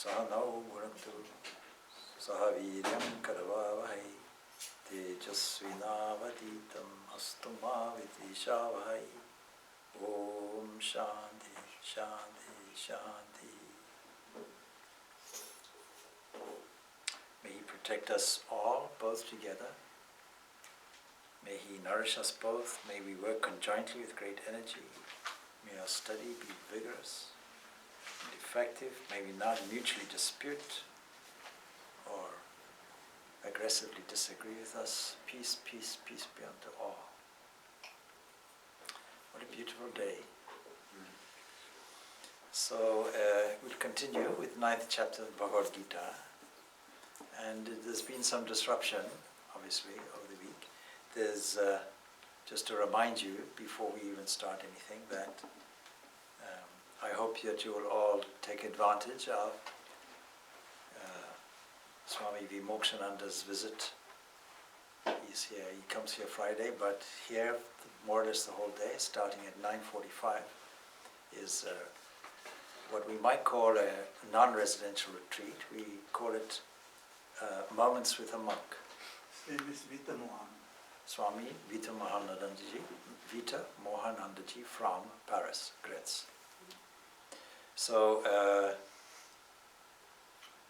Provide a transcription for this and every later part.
Sahanau Bhunaktu Sahaviryam Karavavahai Tejasvinavaditam Astuma Vitishavahai. Om Shanti, Shanti, Shanti. May He protect us all, both together. May He nourish us both. May we work conjointly with great energy. May our study be vigorous and effective. May we not mutually dispute or aggressively disagree with us. Peace, peace, peace be unto all. What a beautiful day. So we'll continue with 9th chapter of Bhagavad Gita. And there's been some disruption, obviously, over the week. There's, just to remind you, before we even start anything, that I hope that you will all take advantage of Swami Vimokshananda's visit. He's here, he comes here Friday, but here, more or less the whole day, starting at 9:45, is what we might call a non-residential retreat. We call it Moments with a Monk. Swami Vita Mohanandaji from Paris, Gretz. So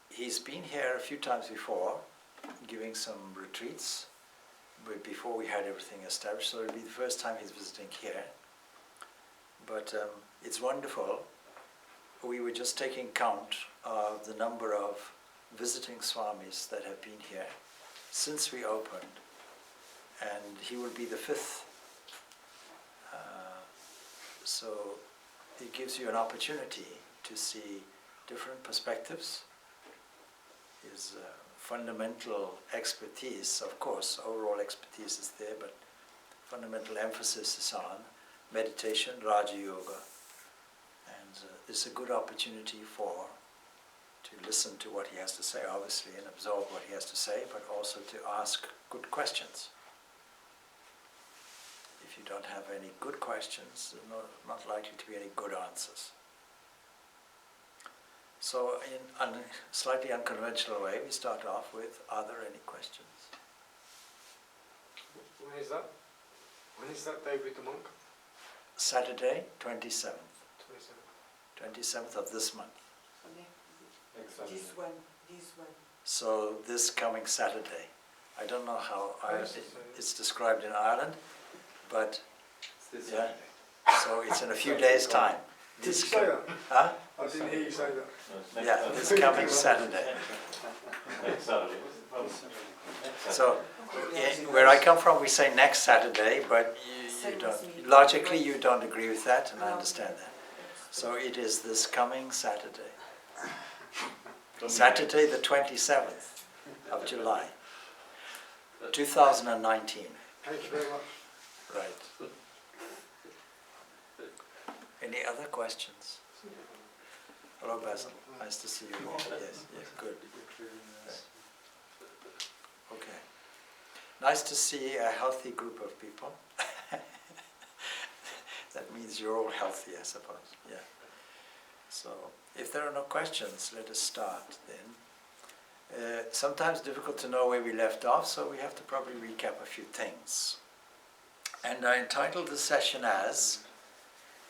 he's been here a few times before, giving some retreats, but before we had everything established, so it'll be the first time he's visiting here. But it's wonderful. We were just taking count of the number of visiting Swamis that have been here since we opened, and he will be the 5th. So it gives you an opportunity to see different perspectives. His fundamental expertise, of course, overall expertise is there, but fundamental emphasis is on meditation, Raja Yoga, and it's a good opportunity to listen to what he has to say, obviously, and absorb what he has to say, but also to ask good questions. If you don't have any good questions, there's not likely to be any good answers. So in a slightly unconventional way, we start off with, are there any questions? When is that? When is that day with the monk? Saturday, 27th. 27th. 27th of this month. This one. So this coming Saturday. I don't know how it's described in Ireland, but yeah. So it's in a few days' time. Did you say that? Huh? I didn't hear you say that. Yeah, this coming Saturday. Next Saturday. So where I come from, we say next Saturday, but you don't. Logically, you don't agree with that, and I understand that. So it is this coming Saturday. Saturday the 27th of July, 2019. Thank you very much. Right. Any other questions? Hello, Basil. Nice to see you again. Yes, good. Okay. Nice to see a healthy group of people. That means you're all healthy, I suppose. Yeah. So, if there are no questions, let us start then. Sometimes difficult to know where we left off, so we have to probably recap a few things. And I entitled this session as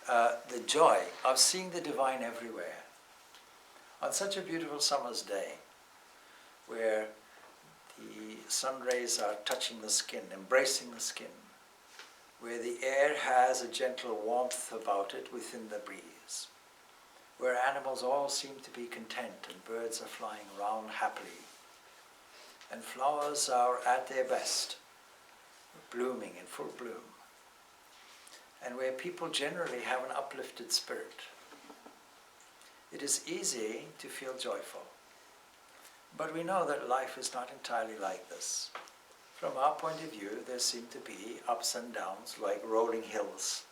The Joy of Seeing the Divine Everywhere. On such a beautiful summer's day, where the sun rays are touching the skin, embracing the skin, where the air has a gentle warmth about it within the breeze, where animals all seem to be content and birds are flying around happily, and flowers are at their best, blooming in full bloom, and where people generally have an uplifted spirit. It is easy to feel joyful, but we know that life is not entirely like this. From our point of view, there seem to be ups and downs like rolling hills.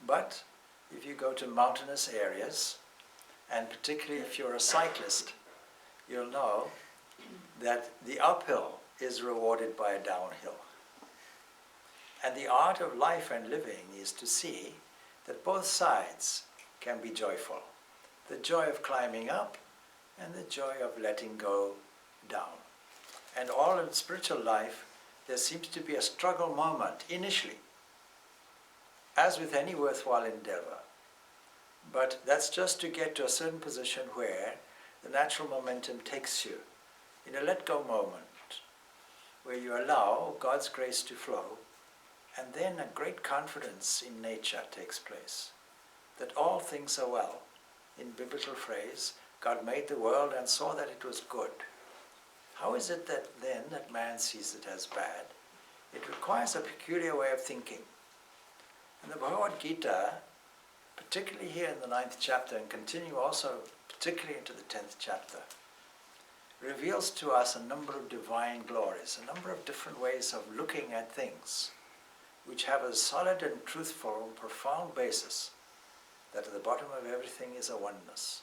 But if you go to mountainous areas, and particularly if you're a cyclist, you'll know that the uphill is rewarded by a downhill. And the art of life and living is to see that both sides can be joyful. The joy of climbing up and the joy of letting go down. And all in spiritual life, there seems to be a struggle moment initially, as with any worthwhile endeavor. But that's just to get to a certain position where the natural momentum takes you in a let-go moment, where you allow God's grace to flow, and then a great confidence in nature takes place, that all things are well. In biblical phrase, God made the world and saw that it was good. How is it that then that man sees it as bad? It requires a peculiar way of thinking. And the Bhagavad Gita, particularly here in the 9th chapter, and continue also particularly into the 10th chapter, reveals to us a number of divine glories, a number of different ways of looking at things, which have a solid and truthful and profound basis, that at the bottom of everything is a oneness,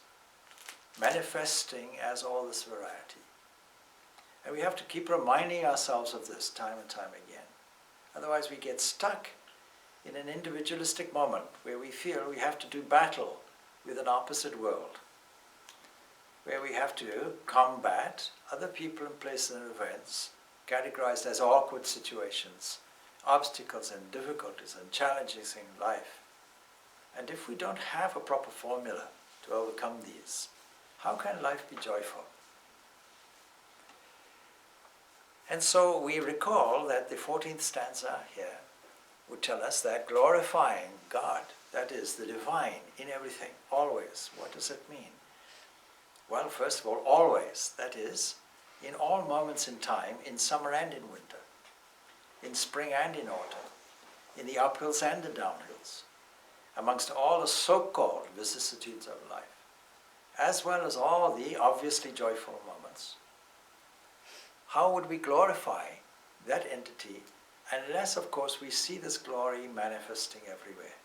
manifesting as all this variety. And we have to keep reminding ourselves of this time and time again. Otherwise we get stuck in an individualistic moment where we feel we have to do battle with an opposite world, where we have to combat other people and places and events categorized as awkward situations, obstacles and difficulties and challenges in life. And if we don't have a proper formula to overcome these, how can life be joyful? And so we recall that the 14th stanza here would tell us that glorifying God, that is the divine in everything, always. What does it mean? Well, first of all, always, that is, in all moments in time, in summer and in winter, in spring and in autumn, in the uphills and the downhills, amongst all the so-called vicissitudes of life, as well as all the obviously joyful moments. How would we glorify that entity unless, of course, we see this glory manifesting everywhere?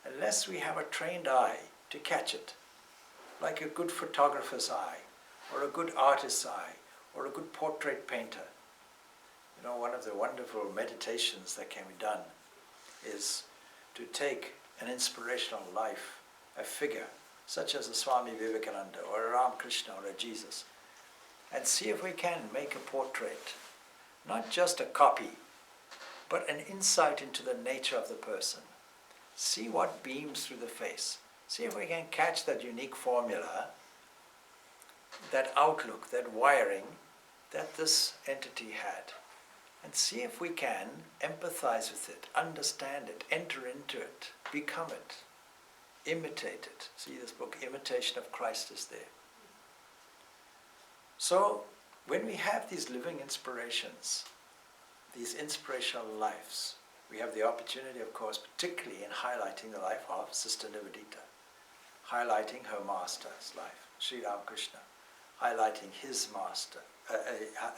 Unless we have a trained eye to catch it, like a good photographer's eye, or a good artist's eye, or a good portrait painter. You know, one of the wonderful meditations that can be done is to take an inspirational life, a figure, such as a Swami Vivekananda, or a Ramakrishna, or a Jesus, and see if we can make a portrait, not just a copy, but an insight into the nature of the person. See what beams through the face. See if we can catch that unique formula, that outlook, that wiring that this entity had. And see if we can empathize with it, understand it, enter into it, become it, imitate it. See, this book, Imitation of Christ, is there. So, when we have these living inspirations, these inspirational lives, we have the opportunity, of course, particularly in highlighting the life of Sister Nivedita, highlighting her master's life, Sri Ramakrishna, highlighting his master,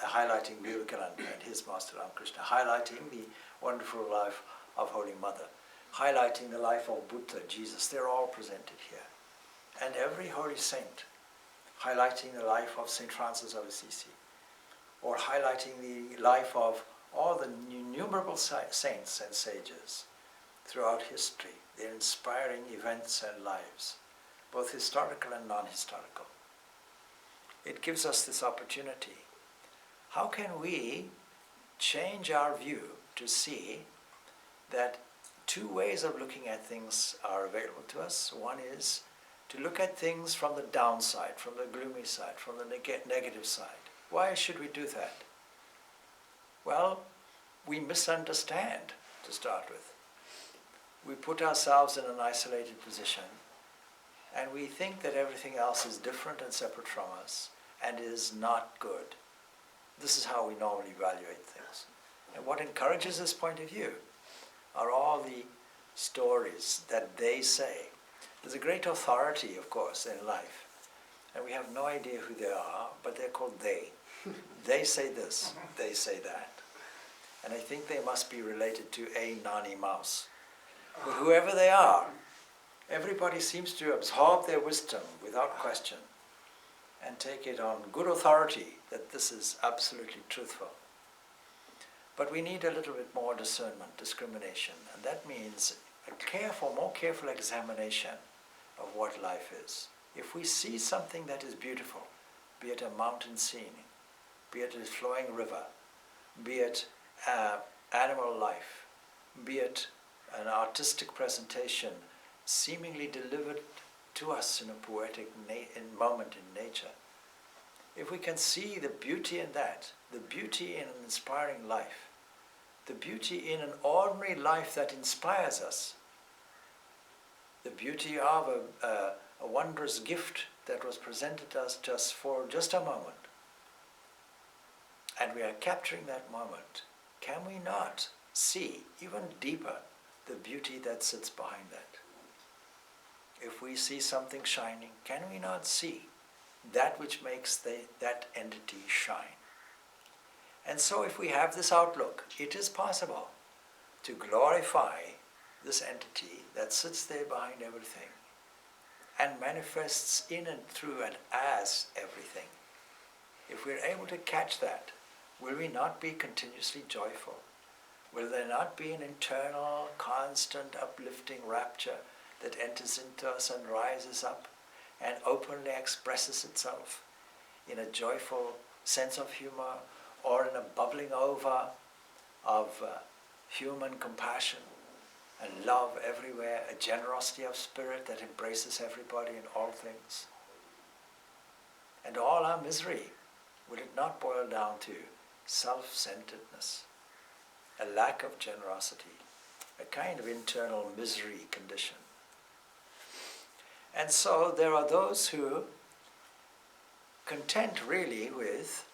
highlighting Vivekananda and his master Ramakrishna, highlighting the wonderful life of Holy Mother, highlighting the life of Buddha, Jesus. They're all presented here. And every holy saint, highlighting the life of St. Francis of Assisi, or highlighting the life of all the innumerable saints and sages throughout history, their inspiring events and lives, both historical and non-historical. It gives us this opportunity. How can we change our view to see that two ways of looking at things are available to us? One is to look at things from the downside, from the gloomy side, from the negative side. Why should we do that? Well, we misunderstand, to start with. We put ourselves in an isolated position, and we think that everything else is different and separate from us, and is not good. This is how we normally evaluate things. And what encourages this point of view are all the stories that they say. There's a great authority, of course, in life, and we have no idea who they are, but they're called they. They say this, they say that. And I think they must be related to a Nani mouse. But whoever they are, everybody seems to absorb their wisdom without question and take it on good authority that this is absolutely truthful. But we need a little bit more discernment, discrimination, and that means a more careful examination of what life is. If we see something that is beautiful, be it a mountain scene, be it a flowing river, be it animal life, be it an artistic presentation seemingly delivered to us in a poetic moment in nature. If we can see the beauty in that, the beauty in an inspiring life, the beauty in an ordinary life that inspires us, the beauty of a wondrous gift that was presented to us for just a moment, and we are capturing that moment, can we not see even deeper the beauty that sits behind that? If we see something shining, can we not see that which makes that entity shine? And so if we have this outlook, it is possible to glorify this entity that sits there behind everything and manifests in and through and as everything. If we're able to catch that, will we not be continuously joyful? Will there not be an internal, constant, uplifting rapture that enters into us and rises up and openly expresses itself in a joyful sense of humor or in a bubbling over of human compassion and love everywhere, a generosity of spirit that embraces everybody and all things? And all our misery, will it not boil down to self-centeredness, a lack of generosity, a kind of internal misery condition? And so there are those who content really with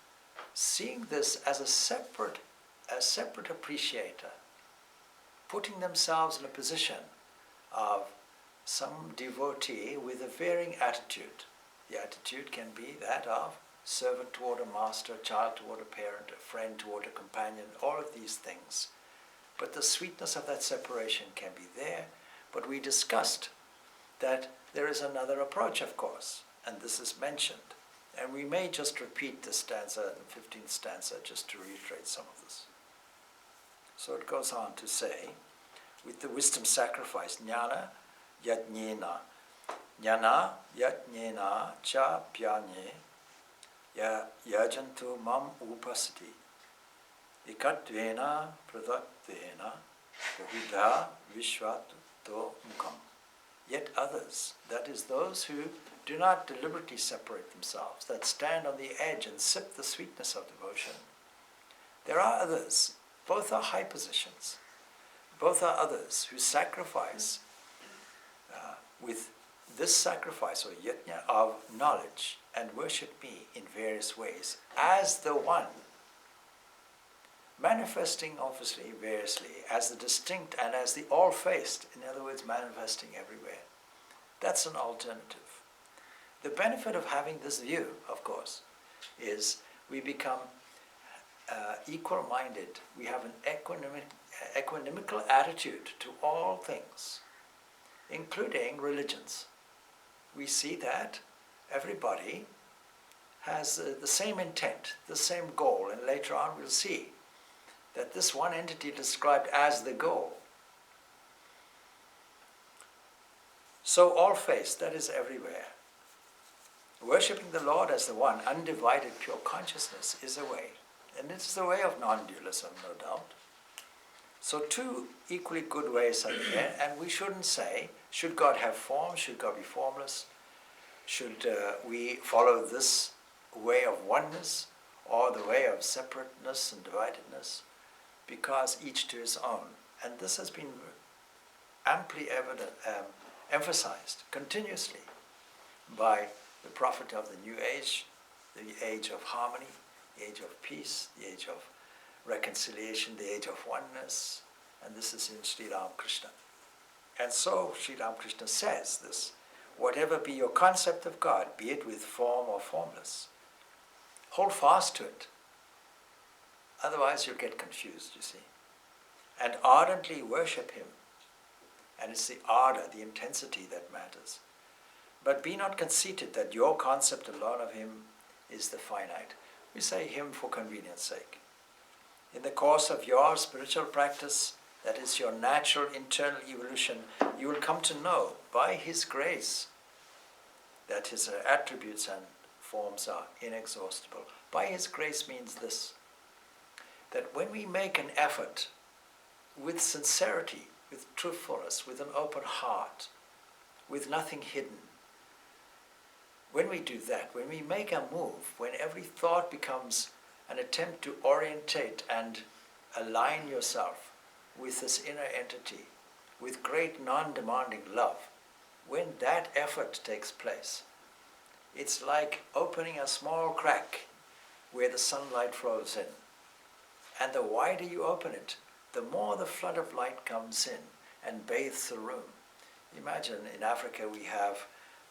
seeing this as a separate appreciator, putting themselves in a position of some devotee with a varying attitude. The attitude can be that of servant toward a master, child toward a parent, a friend toward a companion, all of these things. But the sweetness of that separation can be there. But we discussed that there is another approach, of course, and this is mentioned. And we may just repeat this stanza, the 15th stanza, just to reiterate some of this. So it goes on to say, with the wisdom sacrifice, jnana yajnena cha pyanye yajantu mam upasati ikatvena pradatvena bahudha vishvato mukam. Yet others, that is those who do not deliberately separate themselves, that stand on the edge and sip the sweetness of devotion. There are others, both are high positions, both are others who sacrifice with this sacrifice or yajna of knowledge and worship me in various ways as the one, manifesting obviously variously as the distinct and as the all-faced, in other words manifesting everywhere. That's an alternative. The benefit of having this view, of course, is we become equal-minded. We have an equanimical attitude to all things, including religions. We see that everybody has the same intent, the same goal, and later on we'll see that this one entity described as the goal. So all-faced, that is everywhere. Worshipping the Lord as the one, undivided pure consciousness is a way. And it's the way of non-dualism, no doubt. So two equally good ways are there, and we shouldn't say, should God have form, should God be formless? Should we follow this way of oneness or the way of separateness and dividedness? Because each to his own. And this has been amply emphasized continuously by the prophet of the New Age, the age of harmony, the age of peace, the age of reconciliation, the age of oneness, and this is in Sri Ramakrishna. And so Sri Ramakrishna says this, whatever be your concept of God, be it with form or formless, hold fast to it. Otherwise you'll get confused, you see. And ardently worship him. And it's the ardor, the intensity that matters. But be not conceited that your concept alone of him is the finite. We say him for convenience sake. In the course of your spiritual practice, that is your natural internal evolution, you will come to know by his grace that his attributes and forms are inexhaustible. By His grace means this, that when we make an effort with sincerity, with truthfulness, with an open heart, with nothing hidden, when we do that, when we make a move, when every thought becomes an attempt to orientate and align yourself with this inner entity, with great non-demanding love, when that effort takes place, it's like opening a small crack where the sunlight flows in. And the wider you open it, the more the flood of light comes in and bathes the room. Imagine in Africa we have,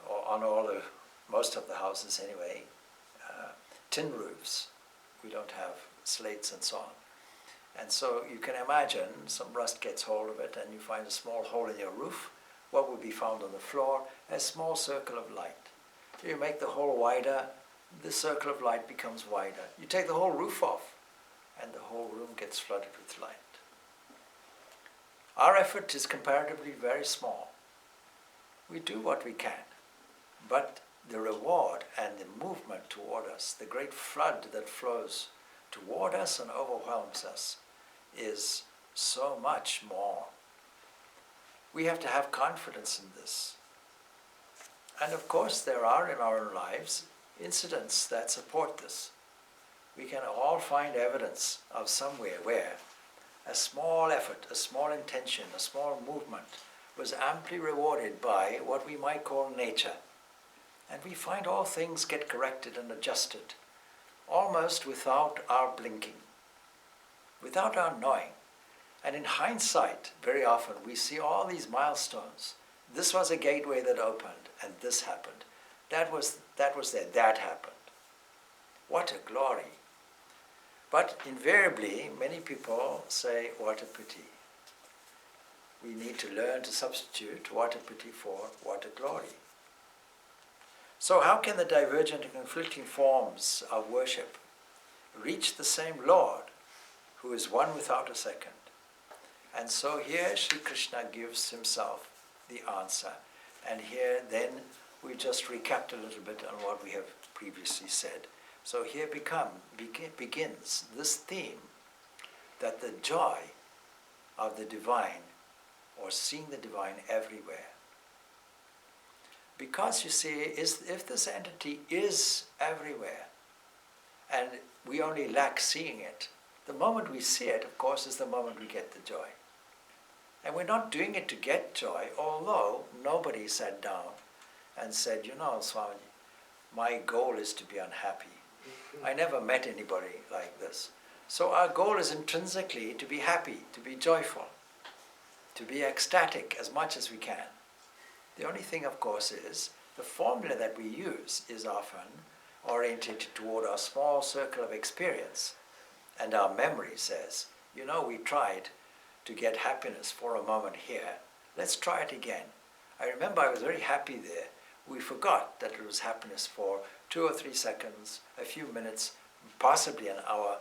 on most of the houses anyway, tin roofs. We don't have slates and so on. And so you can imagine some rust gets hold of it and you find a small hole in your roof. What would be found on the floor? A small circle of light. You make the hole wider, the circle of light becomes wider. You take the whole roof off and the whole room gets flooded with light. Our effort is comparatively very small. We do what we can, but the reward and the movement toward us, the great flood that flows toward us and overwhelms us, is so much more. We have to have confidence in this. And of course there are in our lives incidents that support this. We can all find evidence of somewhere where a small effort, a small intention, a small movement was amply rewarded by what we might call nature. And we find all things get corrected and adjusted, almost without our blinking, without our knowing. And in hindsight, very often, we see all these milestones. This was a gateway that opened, and this happened. That was there, that happened. What a glory. But invariably, many people say, what a pity. We need to learn to substitute what a pity for what a glory. So how can the divergent and conflicting forms of worship reach the same Lord, who is one without a second? And so here Sri Krishna gives himself the answer. And here then we just recapped a little bit on what we have previously said. So here begins this theme that the joy of the divine, or seeing the divine everywhere. Because you see, if this entity is everywhere, and we only lack seeing it, the moment we see it, of course, is the moment we get the joy. And we're not doing it to get joy, although nobody sat down and said, you know, Swami, my goal is to be unhappy. I never met anybody like this. So our goal is intrinsically to be happy, to be joyful, to be ecstatic as much as we can. The only thing, of course, is the formula that we use is often oriented toward our small circle of experience. And our memory says, you know, we tried to get happiness for a moment here. Let's try it again. I remember I was very happy there. We forgot that it was happiness for 2 or 3 seconds, a few minutes, possibly an hour,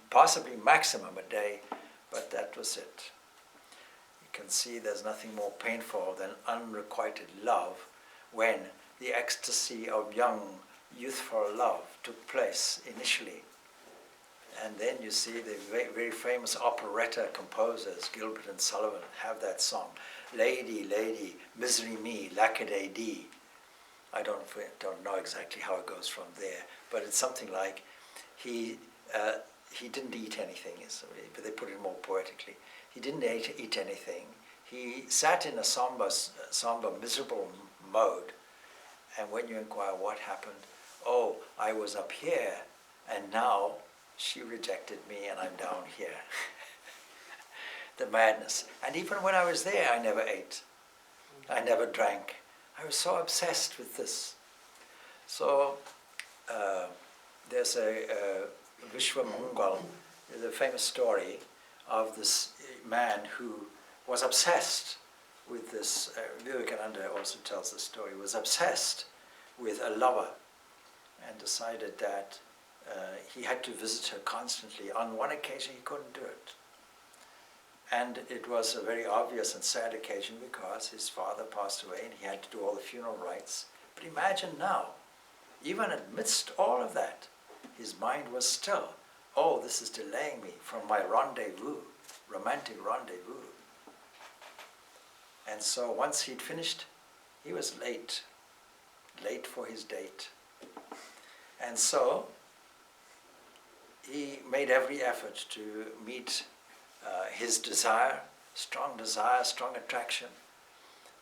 possibly maximum a day, but that was it. You can see there's nothing more painful than unrequited love when the ecstasy of young, youthful love took place initially. And then you see the very, very famous operetta composers, Gilbert and Sullivan, have that song, Lady, Lady, Misery Me, Lackaday Dee. I don't know exactly how it goes from there, but it's something like, he didn't eat anything, but they put it more poetically. He didn't eat anything. He sat in a somber, miserable mode. And when you inquire what happened, oh, I was up here, and now she rejected me and I'm down here. The madness. And even when I was there, I never ate. I never drank. I was so obsessed with this. So there's a Vishwamangal, the famous story of this man who was obsessed with this. Vivekananda also tells the story. Was obsessed with a lover and decided that he had to visit her constantly. On one occasion he couldn't do it. And it was a very obvious and sad occasion because his father passed away and he had to do all the funeral rites. But imagine now, even amidst all of that, his mind was still, oh, this is delaying me from my rendezvous, romantic rendezvous. And so once he'd finished, he was late for his date. And so he made every effort to meet his desire, strong attraction.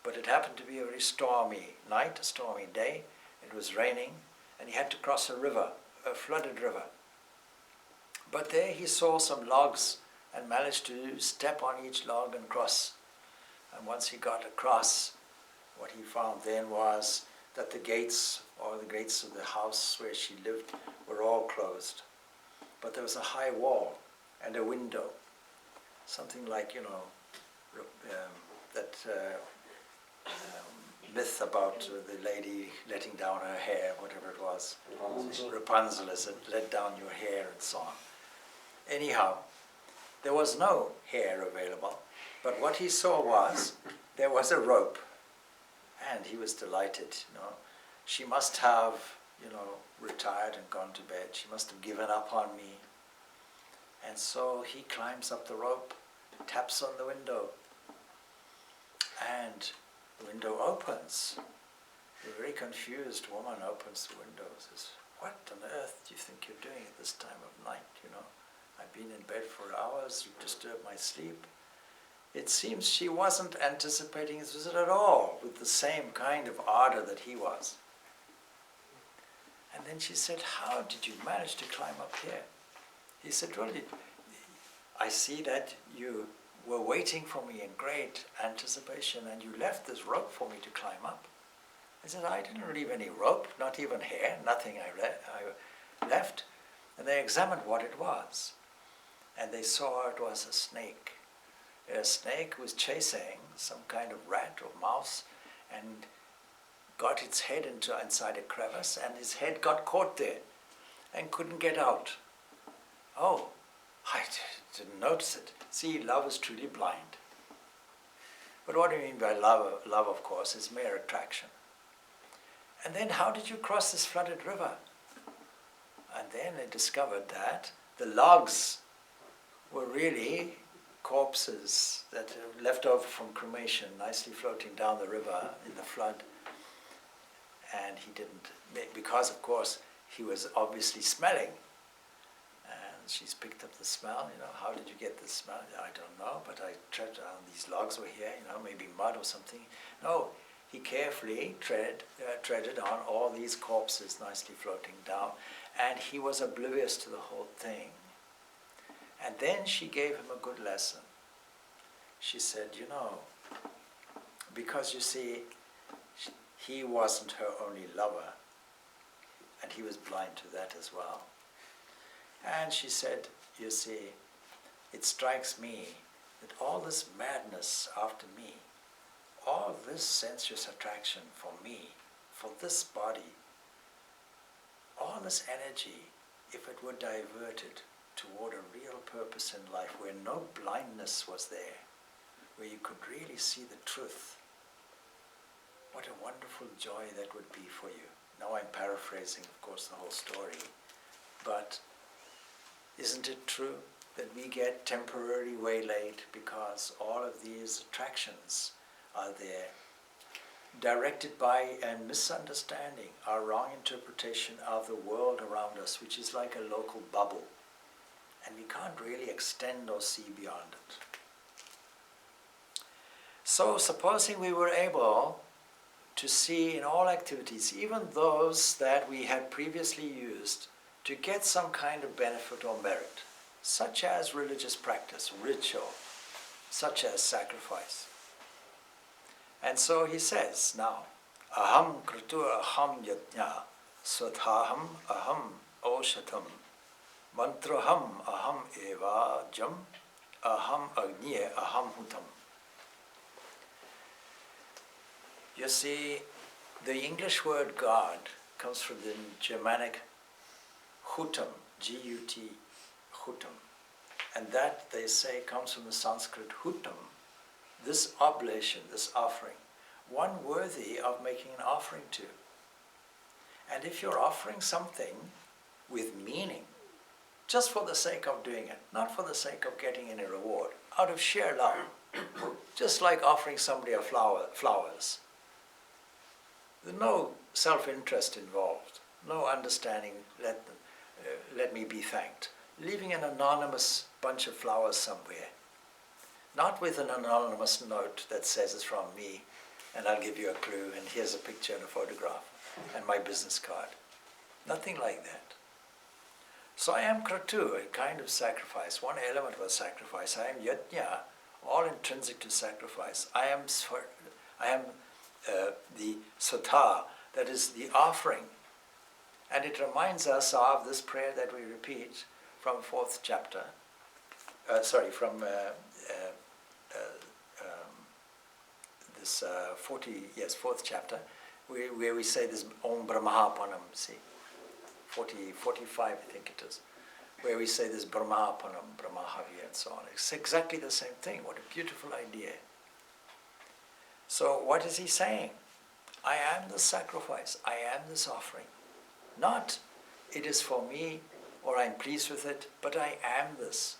But it happened to be a very stormy night, a stormy day. It was raining, and he had to cross a river, a flooded river. But there he saw some logs and managed to step on each log and cross. And once he got across, what he found then was that the gates, or the gates of the house where she lived, were all closed. But there was a high wall and a window, something like, that myth about the lady letting down her hair, whatever it was. Rapunzel is it, let down your hair and so on. Anyhow, there was no hair available, but what he saw was there was a rope, and he was delighted. She must have, retired and gone to bed. She must have given up on me. And so he climbs up the rope, taps on the window, and the window opens. The very confused woman opens the window and says, "What on earth do you think you're doing at this time of night? I've been in bed for hours, you've disturbed my sleep." It seems she wasn't anticipating his visit at all, with the same kind of ardor that he was. And then she said, "How did you manage to climb up here?" He said, "Well, I see that you were waiting for me in great anticipation, and you left this rope for me to climb up." I said, "I didn't leave any rope, not even hair, nothing I left." And they examined what it was. And they saw it was a snake. A snake was chasing some kind of rat or mouse and got its head inside a crevice, and his head got caught there and couldn't get out. Oh, I didn't notice it. See, love is truly blind. But what do you mean by love? Love, of course, is mere attraction. And then how did you cross this flooded river? And then they discovered that the logs were really corpses that were left over from cremation, nicely floating down the river in the flood. And he didn't, because of course he was obviously smelling. And she's picked up the smell, how did you get the smell? I don't know, but I tread on these logs were here, maybe mud or something. No, he carefully treaded on all these corpses nicely floating down, and he was oblivious to the whole thing. And then she gave him a good lesson. She said, because you see, he wasn't her only lover, and he was blind to that as well. And she said, you see, it strikes me that all this madness after me, all this sensuous attraction for me, for this body, all this energy, if it were diverted toward a real purpose in life where no blindness was there, where you could really see the truth, what a wonderful joy that would be for you. Now I'm paraphrasing, of course, the whole story, but isn't it true that we get temporarily waylaid because all of these attractions are there, directed by a misunderstanding, our wrong interpretation of the world around us, which is like a local bubble, and we can't really extend or see beyond it. So supposing we were able to see in all activities, even those that we had previously used, to get some kind of benefit or merit, such as religious practice, ritual, such as sacrifice. And so he says now, aham kritu aham yajna swathaham aham oshatam mantraham aham eva jam aham agniye aham hutam. You see, the English word God comes from the Germanic hutam, G-U-T, hutam. And that, they say, comes from the Sanskrit hutam, this oblation, this offering, one worthy of making an offering to. And if you're offering something with meaning, just for the sake of doing it, not for the sake of getting any reward, out of sheer love, just like offering somebody a flowers. There's no self-interest involved, no understanding, let me be thanked. Leaving an anonymous bunch of flowers somewhere, not with an anonymous note that says it's from me, and I'll give you a clue, and here's a picture and a photograph, and my business card. Nothing like that. So I am kratu, a kind of sacrifice, one element of a sacrifice. I am yajna, all intrinsic to sacrifice. I am the sata, that is the offering. And it reminds us of this prayer that we repeat from fourth chapter, fourth chapter, where we say this Om Brahmapanam, see, 45 I think it is, where we say this Brahmapanam, Brahmahavi and so on. It's exactly the same thing. What a beautiful idea. So what is he saying? I am the sacrifice, I am this offering. Not, it is for me, or I'm pleased with it, but I am this.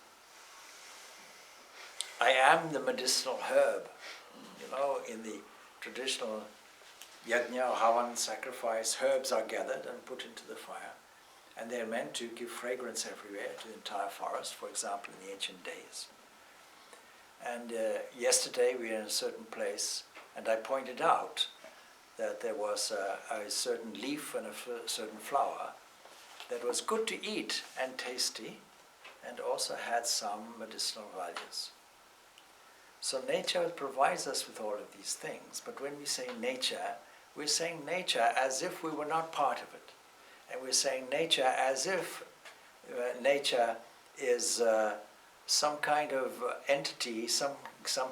I am the medicinal herb. You know, in the traditional yajna or havan sacrifice, herbs are gathered and put into the fire. And they're meant to give fragrance everywhere to the entire forest, for example, in the ancient days. And yesterday we were in a certain place, and I pointed out that there was a certain leaf and a certain flower that was good to eat and tasty, and also had some medicinal values. So nature provides us with all of these things, but when we say nature, we're saying nature as if we were not part of it. And we're saying nature as if nature is some kind of entity, some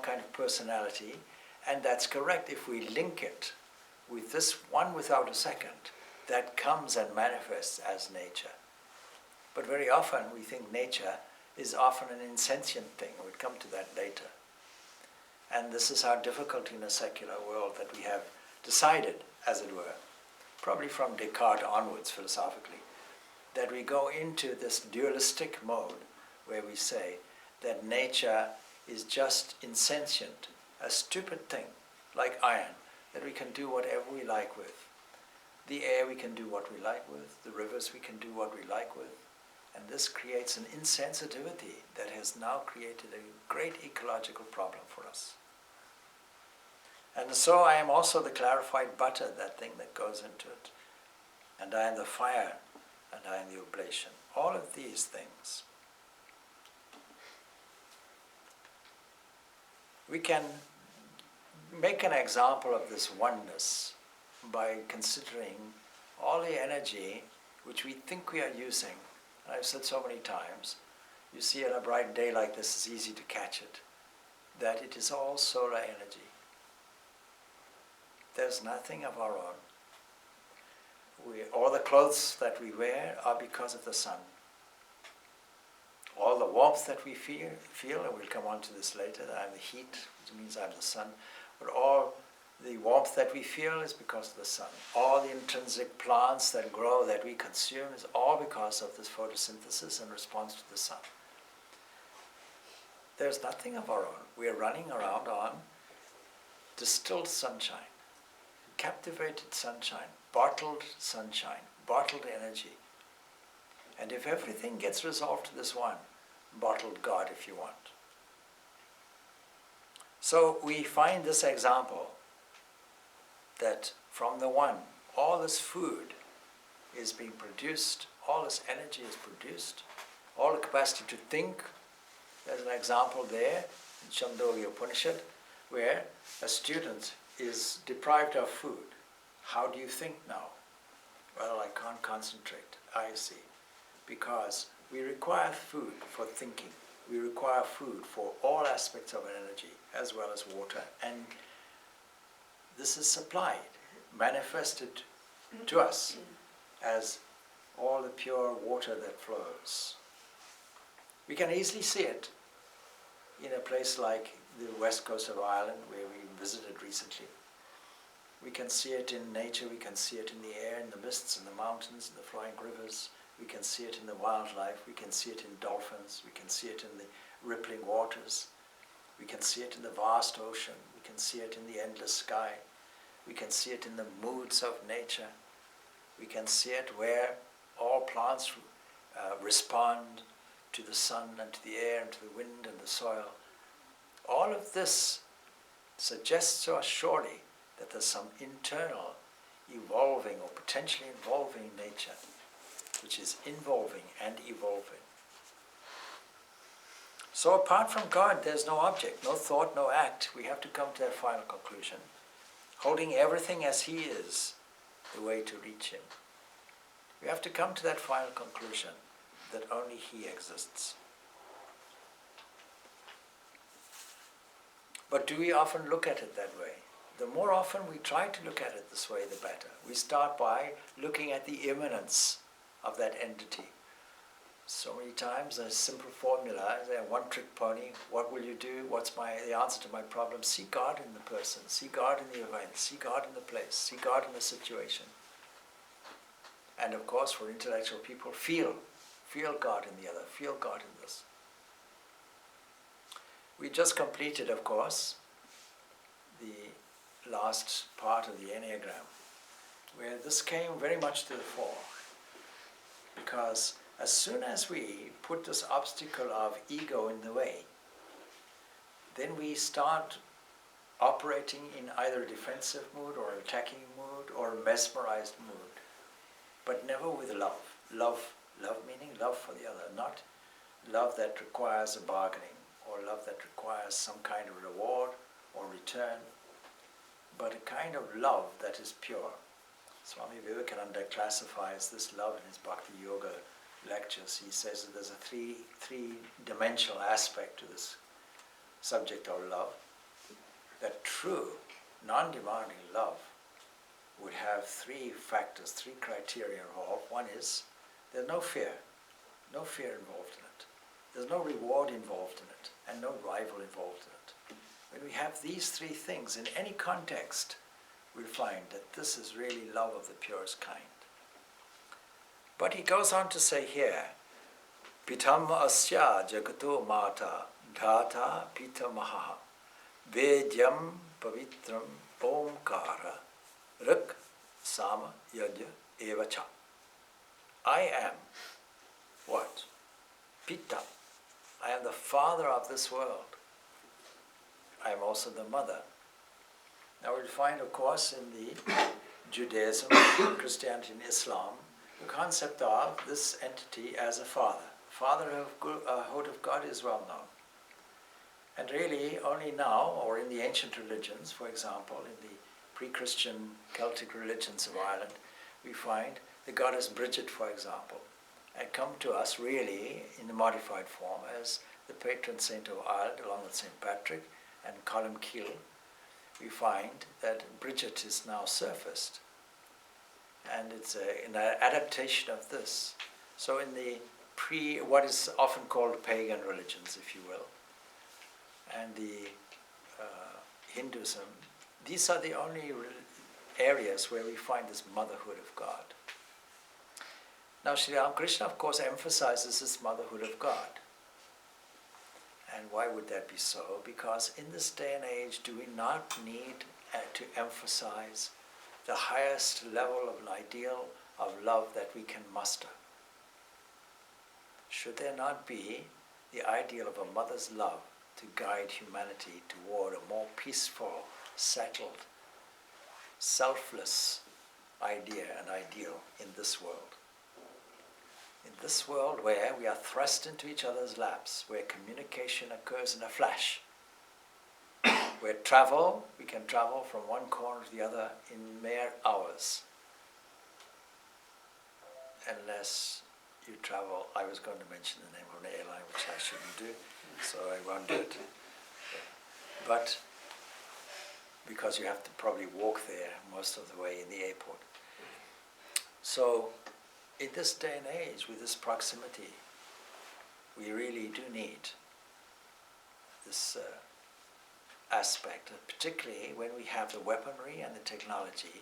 kind of personality, and that's correct if we link it with this one without a second, that comes and manifests as nature. But very often we think nature is often an insentient thing. We'll come to that later. And this is our difficulty in a secular world, that we have decided, as it were, probably from Descartes onwards philosophically, that we go into this dualistic mode where we say that nature is just insentient, a stupid thing, like iron, that we can do whatever we like with. The air we can do what we like with, the rivers we can do what we like with, and this creates an insensitivity that has now created a great ecological problem for us. And so I am also the clarified butter, that thing that goes into it. And I am the fire, and I am the oblation. All of these things. We can make an example of this oneness by considering all the energy which we think we are using. And I've said so many times, you see on a bright day like this, it's easy to catch it, that it is all solar energy. There's nothing of our own. All the clothes that we wear are because of the sun. All the warmth that we feel, and we'll come on to this later, that I'm the heat, which means I'm the sun, but all the warmth that we feel is because of the sun. All the intrinsic plants that grow, that we consume, is all because of this photosynthesis in response to the sun. There's nothing of our own. We are running around on distilled sunshine, captivated sunshine, bottled energy. And if everything gets resolved to this one, bottled God if you want. So we find this example that from the one, all this food is being produced, all this energy is produced, all the capacity to think. There's an example there in Chandogya Upanishad where a student is deprived of food. How do you think now? Well, I can't concentrate. I see. Because we require food for thinking. We require food for all aspects of energy, as well as water. And this is supplied, manifested to us as all the pure water that flows. We can easily see it in a place like the west coast of Ireland, where we visited recently, We can see it in nature, we can see it in the air, in the mists, in the mountains, in the flowing rivers. We can see it in the wildlife, we can see it in dolphins, we can see it in the rippling waters. We can see it in the vast ocean, we can see it in the endless sky. We can see it in the moods of nature. We can see it where all plants respond to the sun and to the air and to the wind and the soil. All of this suggests to us surely that there's some internal evolving or potentially involving nature, which is involving and evolving. So apart from God, there's no object, no thought, no act. We have to come to that final conclusion. Holding everything as He is, the way to reach Him. We have to come to that final conclusion that only He exists. But do we often look at it that way? The more often we try to look at it this way, the better. We start by looking at the immanence of that entity. So many times a simple formula, a one-trick pony, what will you do? What's the answer to my problem? See God in the person, see God in the event, see God in the place, see God in the situation. And of course for intellectual people, feel God in the other, feel God in this. We just completed, of course, the last part of the Enneagram, where this came very much to the fore. Because as soon as we put this obstacle of ego in the way, then we start operating in either a defensive mood or an attacking mood or a mesmerized mood, but never with love. Love meaning love for the other, not love that requires a bargaining or love that requires some kind of reward or return, but a kind of love that is pure. Swami Vivekananda classifies this love in his Bhakti Yoga lectures. He says that there's a three-dimensional aspect to this subject of love. That true, non-demanding love would have three factors, three criteria involved. One is there's no fear involved in it. There's no reward involved in it, and no rival involved in it. When we have these three things in any context, we'll find that this is really love of the purest kind. But he goes on to say here, Pitam asya jagato mata dhata pitamaha vedyam pavitram omkara rik sama yajya evacha. I am what? Pita. I am the father of this world. I am also the mother. Now we'll find, of course, in the Judaism, Christianity and Islam, the concept of this entity as a father. Fatherhood of God is well known. And really only now, or in the ancient religions, for example, in the pre-Christian Celtic religions of Ireland, we find the goddess Bridget, for example, had come to us really in the modified form as the patron saint of Ireland, along with St. Patrick and Colum Cille. We find that Bridget is now surfaced, and it's an adaptation of this. So in the what is often called pagan religions, if you will, and the Hinduism, these are the only areas where we find this motherhood of God. Now Sri Ramakrishna, of course, emphasizes this motherhood of God. And why would that be so? Because in this day and age, do we not need to emphasize the highest level of an ideal of love that we can muster? Should there not be the ideal of a mother's love to guide humanity toward a more peaceful, settled, selfless idea and ideal in this world? In this world where we are thrust into each other's laps, where communication occurs in a flash, where we can travel from one corner to the other in mere hours. Unless you travel, I was going to mention the name of an airline, which I shouldn't do, so I won't do it. But because you have to probably walk there most of the way in the airport. So, in this day and age, with this proximity, we really do need this aspect, particularly when we have the weaponry and the technology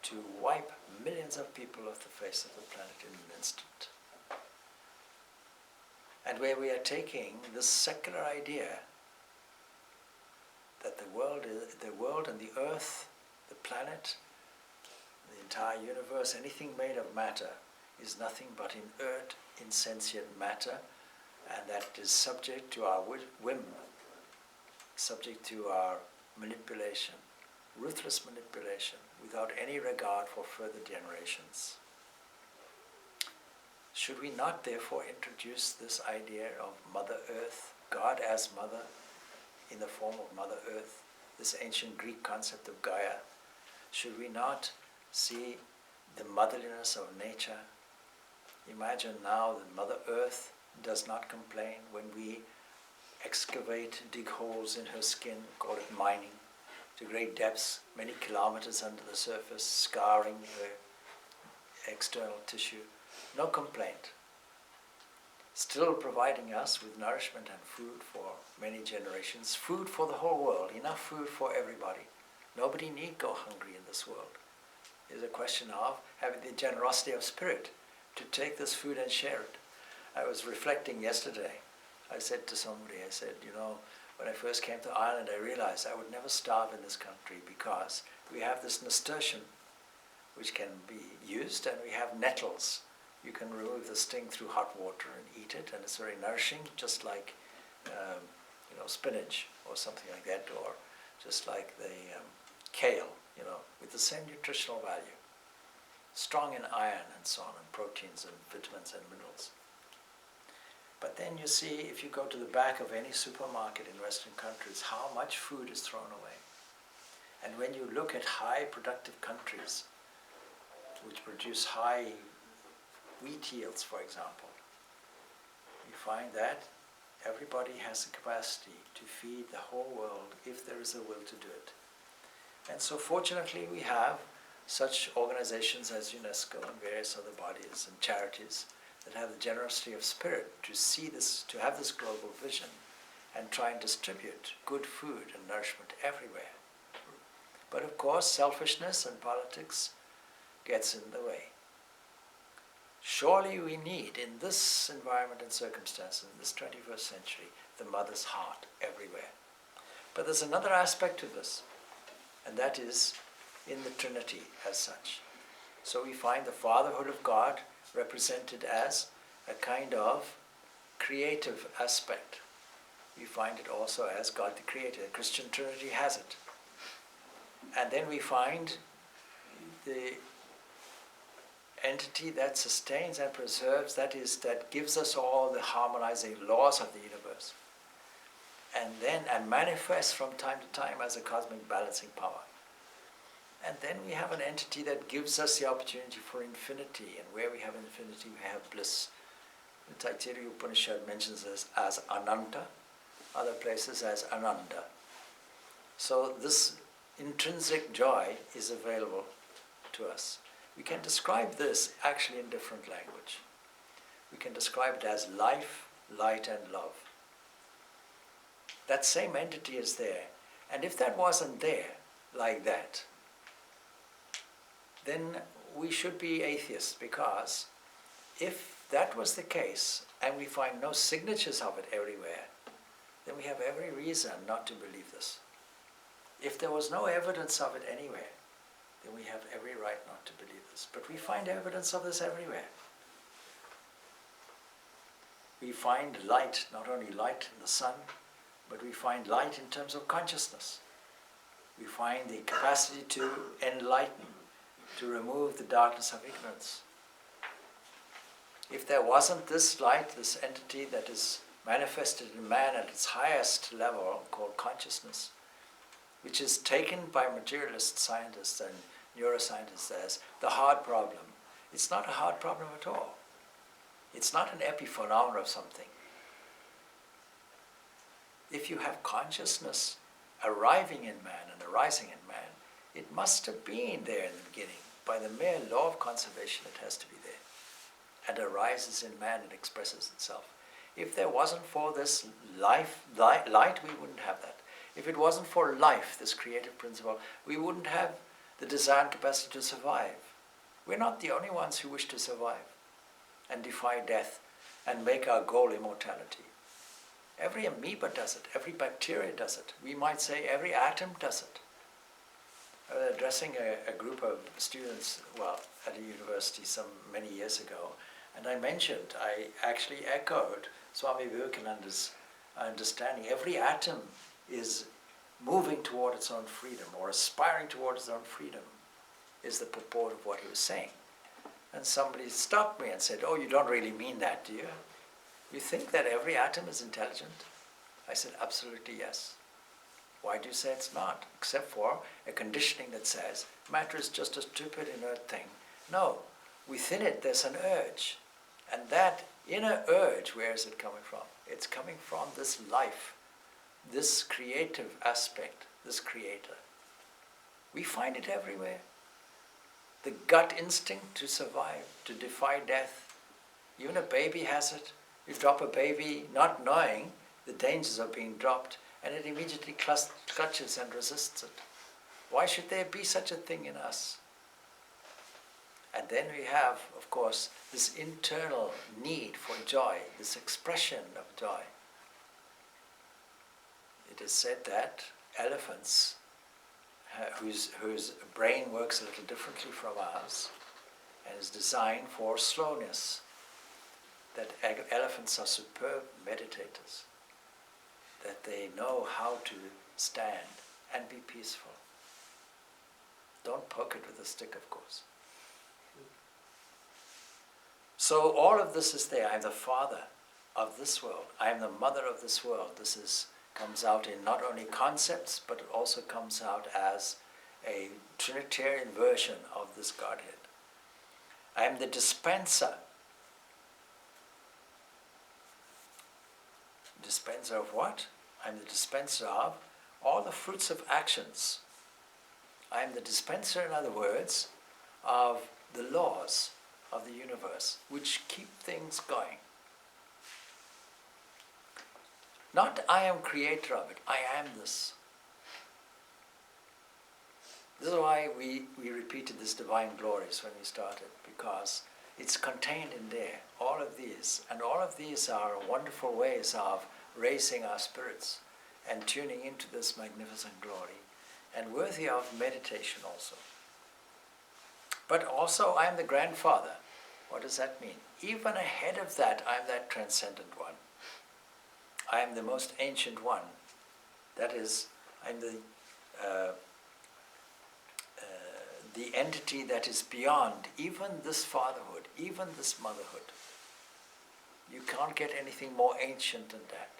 to wipe millions of people off the face of the planet in an instant. And where we are taking this secular idea that the world and the earth, the planet, the entire universe, anything made of matter is nothing but inert, insentient matter, and that is subject to our whim, subject to our manipulation, ruthless manipulation, without any regard for further generations. Should we not therefore introduce this idea of Mother Earth, God as Mother, in the form of Mother Earth, this ancient Greek concept of Gaia? Should we not see the motherliness of nature? Imagine now that Mother Earth does not complain when we excavate, dig holes in her skin, call it mining, to great depths, many kilometers under the surface, scarring her external tissue. No complaint. Still providing us with nourishment and food for many generations, food for the whole world, enough food for everybody. Nobody need go hungry in this world. It's a question of having the generosity of spirit to take this food and share it. I was reflecting yesterday. I said to somebody, I said, when I first came to Ireland, I realized I would never starve in this country because we have this nasturtium, which can be used, and we have nettles. You can remove the sting through hot water and eat it, and it's very nourishing, just like spinach or something like that, or just like the kale, with the same nutritional value. Strong in iron and so on, and proteins and vitamins and minerals. But then you see, if you go to the back of any supermarket in Western countries, how much food is thrown away. And when you look at high productive countries, which produce high wheat yields, for example, you find that everybody has the capacity to feed the whole world if there is a will to do it. And so fortunately we have such organizations as UNESCO and various other bodies and charities that have the generosity of spirit to see this, to have this global vision and try and distribute good food and nourishment everywhere. But of course, selfishness and politics gets in the way. Surely we need, in this environment and circumstance, in this 21st century, the mother's heart everywhere. But there's another aspect to this, and that is in the Trinity as such. So we find the fatherhood of God represented as a kind of creative aspect. We find it also as God the Creator. The Christian Trinity has it. And then we find the entity that sustains and preserves, that gives us all the harmonizing laws of the universe. And manifests from time to time as a cosmic balancing power. And then we have an entity that gives us the opportunity for infinity, and where we have infinity, we have bliss. The Taittiriya Upanishad mentions this as Ananta, other places as Ananda. So this intrinsic joy is available to us. We can describe this actually in different language. We can describe it as life, light, and love. That same entity is there. And if that wasn't there, like that, then we should be atheists, because if that was the case, and we find no signatures of it everywhere, then we have every reason not to believe this. If there was no evidence of it anywhere, then we have every right not to believe this. But we find evidence of this everywhere. We find light, not only light in the sun, but we find light in terms of consciousness. We find the capacity to enlighten, to remove the darkness of ignorance. If there wasn't this light, this entity that is manifested in man at its highest level, called consciousness, which is taken by materialist scientists and neuroscientists as the hard problem, it's not a hard problem at all. It's not an epiphenomenon of something. If you have consciousness arriving in man and arising in man, it must have been there in the beginning. By the mere law of conservation, it has to be there. And arises in man and expresses itself. If there wasn't for this light, we wouldn't have that. If it wasn't for life, this creative principle, we wouldn't have the desire and capacity to survive. We're not the only ones who wish to survive and defy death and make our goal immortality. Every amoeba does it, every bacteria does it. We might say every atom does it. I was addressing a group of students, at a university many years ago, and I actually echoed Swami Vivekananda's understanding. Every atom is moving toward its own freedom, or aspiring towards its own freedom, is the purport of what he was saying. And somebody stopped me and said, "Oh, you don't really mean that, do you? You think that every atom is intelligent?" I said, "Absolutely yes." "Why do you say it's not? Except for a conditioning that says matter is just a stupid, inert thing." No, within it there's an urge. And that inner urge, where is it coming from? It's coming from this life, this creative aspect, this creator. We find it everywhere. The gut instinct to survive, to defy death. Even a baby has it. You drop a baby not knowing the dangers of being dropped, and it immediately clutches and resists it. Why should there be such a thing in us? And then we have, of course, this internal need for joy, this expression of joy. It is said that elephants, whose brain works a little differently from ours and is designed for slowness, that elephants are superb meditators, that they know how to stand and be peaceful. Don't poke it with a stick, of course. So all of this is there. I am the father of this world. I am the mother of this world. This comes out in not only concepts, but it also comes out as a Trinitarian version of this Godhead. I am the dispenser. Dispenser of what? I am the dispenser of all the fruits of actions. I am the dispenser, in other words, of the laws of the universe, which keep things going. Not I am creator of it, I am this. This is why we repeated this divine glories when we started, because it's contained in there, all of these. And all of these are wonderful ways of raising our spirits and tuning into this magnificent glory, and worthy of meditation also. But also I am the grandfather. What does that mean? Even ahead of that, I am that transcendent one. I am the most ancient one. That is, I'm the entity that is beyond even this fatherhood, even this motherhood. You can't get anything more ancient than that.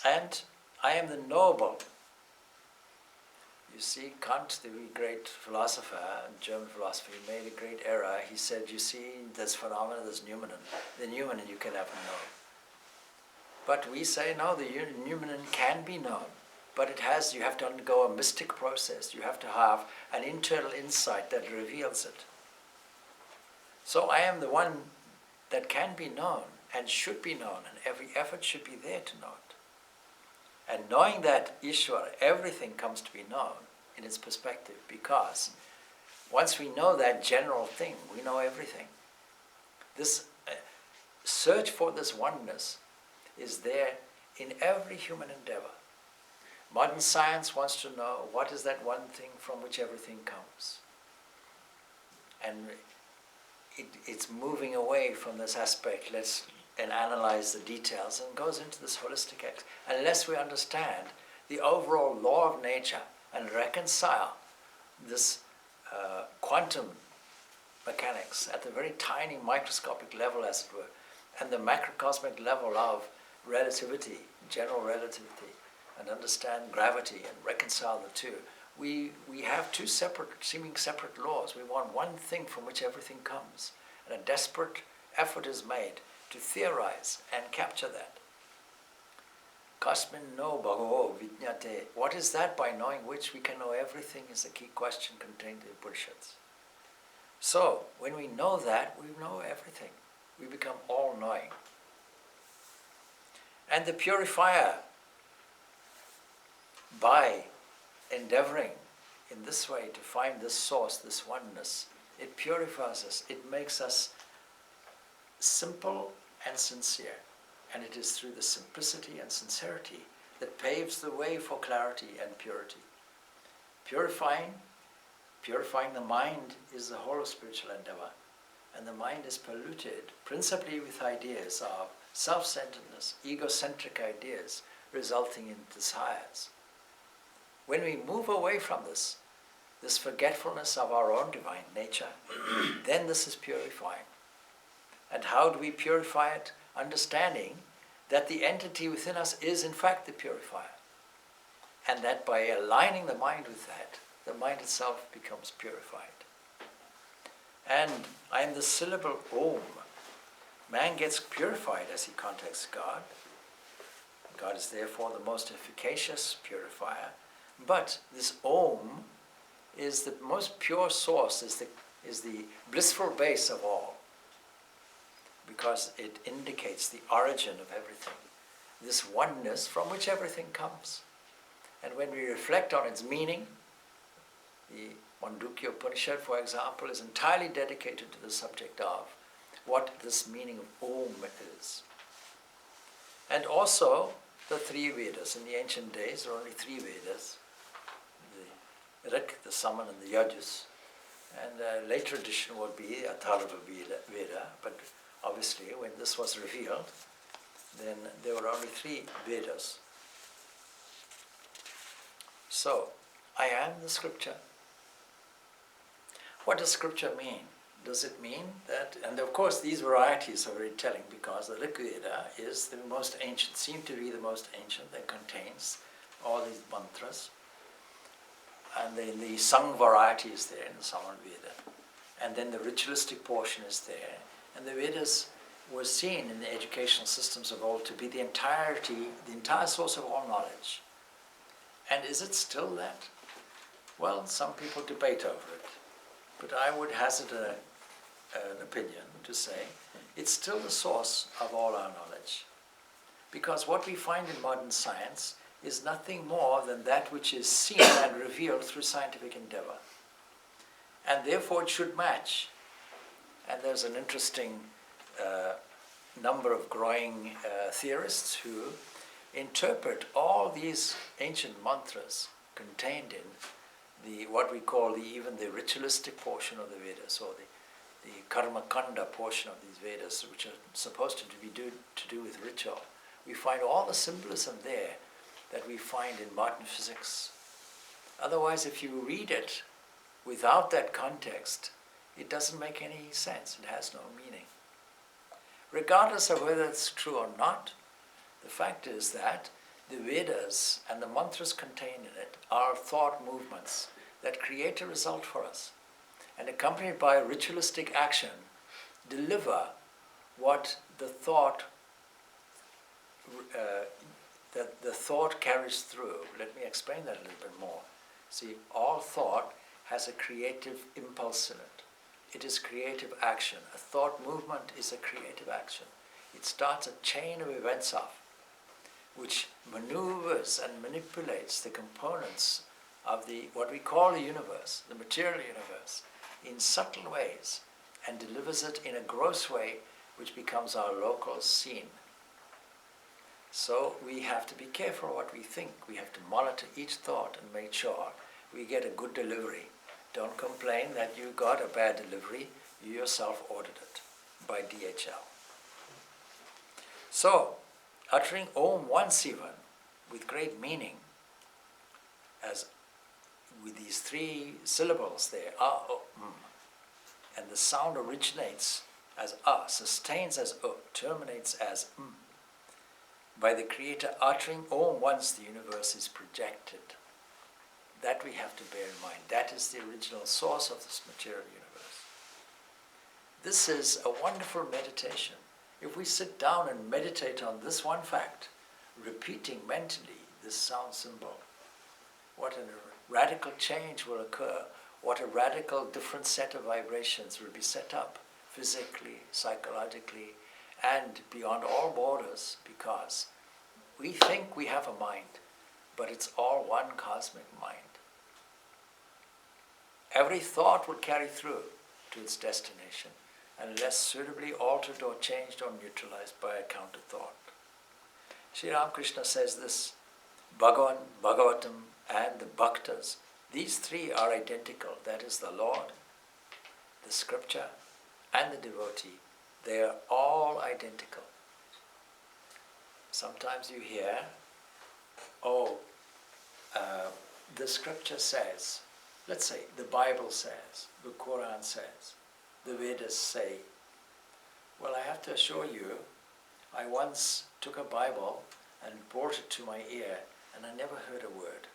And I am the noble. You see, Kant, the great philosopher, German philosopher, he made a great error. He said, you see, there's phenomena, there's noumenon. The noumenon you can never know. But we say, no, the noumenon can be known. But you have to undergo a mystic process. You have to have an internal insight that reveals it. So I am the one that can be known and should be known, and every effort should be there to know it. And knowing that Ishvara, everything comes to be known in its perspective, because once we know that general thing, we know everything. This search for this oneness is there in every human endeavor. Modern science wants to know what is that one thing from which everything comes. And it's moving away from this aspect, and analyze the details, and goes into this holistic act. Unless we understand the overall law of nature and reconcile this quantum mechanics at the very tiny microscopic level, as it were, and the macrocosmic level of relativity, general relativity, and understand gravity and reconcile the two, we have two seeming separate laws. We want one thing from which everything comes, and a desperate effort is made to theorize and capture that. Kasmin no bhagavo vijñate. What is that by knowing which we can know everything is the key question contained in the Upanishads. So, when we know that, we know everything. We become all-knowing. And the purifier, by endeavoring in this way to find this source, this oneness, it purifies us, it makes us simple and sincere. And it is through the simplicity and sincerity that paves the way for clarity and purity. Purifying the mind is the whole of spiritual endeavor. And the mind is polluted principally with ideas of self-centeredness, egocentric ideas resulting in desires. When we move away from this forgetfulness of our own divine nature, then this is purifying. And how do we purify it? Understanding that the entity within us is in fact the purifier. And that by aligning the mind with that, the mind itself becomes purified. And in the syllable Om, man gets purified as he contacts God. God is therefore the most efficacious purifier. But this Om is the most pure source, is the blissful base of all, because it indicates the origin of everything, this oneness from which everything comes. And when we reflect on its meaning, the Mandukya Upanishad, for example, is entirely dedicated to the subject of what this meaning of Om is. And also the three Vedas. In the ancient days, there were only three Vedas: the Rik, the Saman, and the Yajus. And a later edition would be Atharva Veda, but obviously when this was revealed, then there were only three Vedas. So, I am the scripture. What does scripture mean? Does it mean that, and of course these varieties are very telling, because the Rig Veda is the most ancient, seem to be the most ancient, that contains all these mantras. And then the sung variety is there in the Saman Veda. And then the ritualistic portion is there. And the Vedas were seen in the educational systems of old to be the entire source of all knowledge. And is it still that? Well, some people debate over it. But I would hazard an opinion to say it's still the source of all our knowledge. Because what we find in modern science is nothing more than that which is seen and revealed through scientific endeavor. And therefore it should match. And there's an interesting number of growing theorists who interpret all these ancient mantras contained in what we call even the ritualistic portion of the Vedas, or the karma kanda portion of these Vedas, which are supposed to do with ritual. We find all the symbolism there that we find in modern physics. Otherwise, if you read it without that context, it doesn't make any sense. It has no meaning. Regardless of whether it's true or not, the fact is that the Vedas and the mantras contained in it are thought movements that create a result for us, and accompanied by ritualistic action, deliver what the thought carries through. Let me explain that a little bit more. See, all thought has a creative impulse in it. It is creative action. A thought movement is a creative action. It starts a chain of events off, which maneuvers and manipulates the components of what we call the universe, the material universe, in subtle ways, and delivers it in a gross way which becomes our local scene. So we have to be careful what we think. We have to monitor each thought and make sure we get a good delivery. Don't complain that you got a bad delivery. You yourself ordered it by DHL. So, uttering Om once even, with great meaning, as with these three syllables there, and the sound originates as sustains as terminates as by the Creator uttering Om once, the universe is projected. That we have to bear in mind. That is the original source of this material universe. This is a wonderful meditation. If we sit down and meditate on this one fact, repeating mentally this sound symbol, what a radical change will occur, what a radical different set of vibrations will be set up physically, psychologically, and beyond all borders, because We think we have a mind, but it's all one cosmic mind. Every thought will carry through to its destination unless suitably altered or changed or neutralized by a counter thought. Sri Ramakrishna says this, Bhagavan, Bhagavatam and the Bhaktas, these three are identical. That is the Lord, the scripture and the devotee. They are all identical. Sometimes you hear, the scripture says, let's say the Bible says, the Quran says, the Vedas say. Well, I have to assure you, I once took a Bible and brought it to my ear and I never heard a word.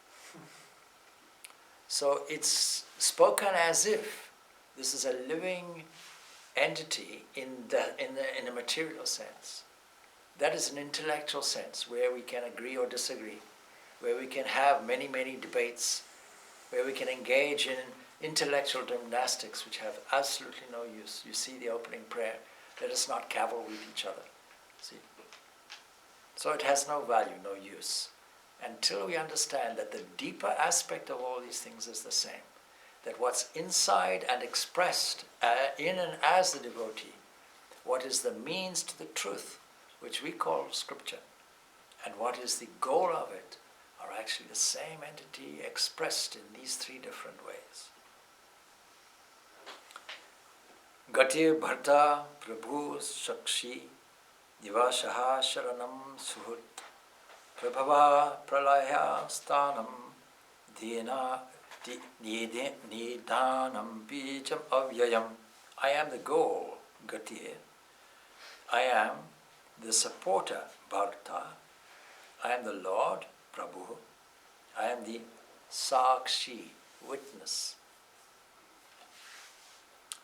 So it's spoken as if this is a living entity in a material sense. That is an intellectual sense where we can agree or disagree, where we can have many, many debates, where we can engage in intellectual gymnastics which have absolutely no use. You see the opening prayer, let us not cavil with each other. See? So it has no value, no use, until we understand that the deeper aspect of all these things is the same. That what's inside and expressed in and as the devotee, what is the means to the truth, which we call scripture, and what is the goal of it, are actually the same entity expressed in these three different ways. Gatir Bharta Prabhu Shakshi Divashaha Sharanam Suhut Prabhava Pralaya Stanam Dina Nidanam Bijam Avyayam. I am the goal, Gatir. I am the supporter, Bharta. I am the Lord, Prabhu. I am the Sakshi, witness.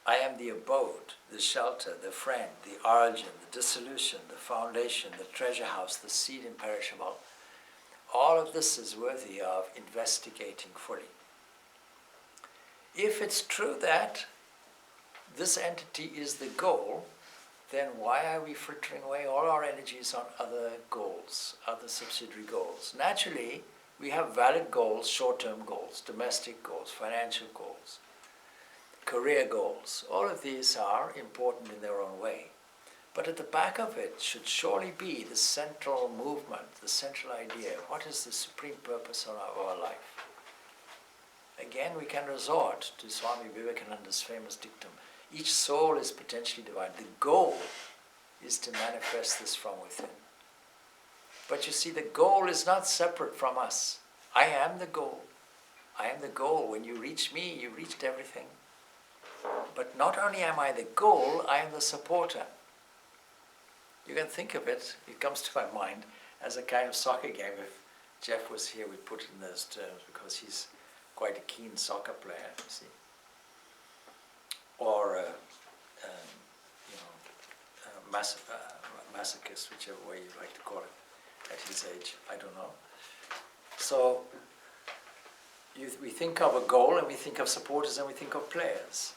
I am the abode, the shelter, the friend, the origin, the dissolution, the foundation, the treasure house, the seed imperishable. All of this is worthy of investigating fully. If it's true that this entity is the goal, then why are we frittering away all our energies on other goals, other subsidiary goals? Naturally, we have valid goals, short-term goals, domestic goals, financial goals, career goals. All of these are important in their own way. But at the back of it should surely be the central movement, the central idea. What is the supreme purpose of our life? Again, we can resort to Swami Vivekananda's famous dictum, each soul is potentially divine. The goal is to manifest this from within. But you see, the goal is not separate from us. I am the goal. I am the goal. When you reach me, you reached everything. But not only am I the goal, I am the supporter. You can think of it, it comes to my mind, as a kind of soccer game. If Jeff was here, we'd put it in those terms, because he's quite a keen soccer player, you see. Or masochist, whichever way you like to call it, at his age, I don't know. So we think of a goal, and we think of supporters, and we think of players.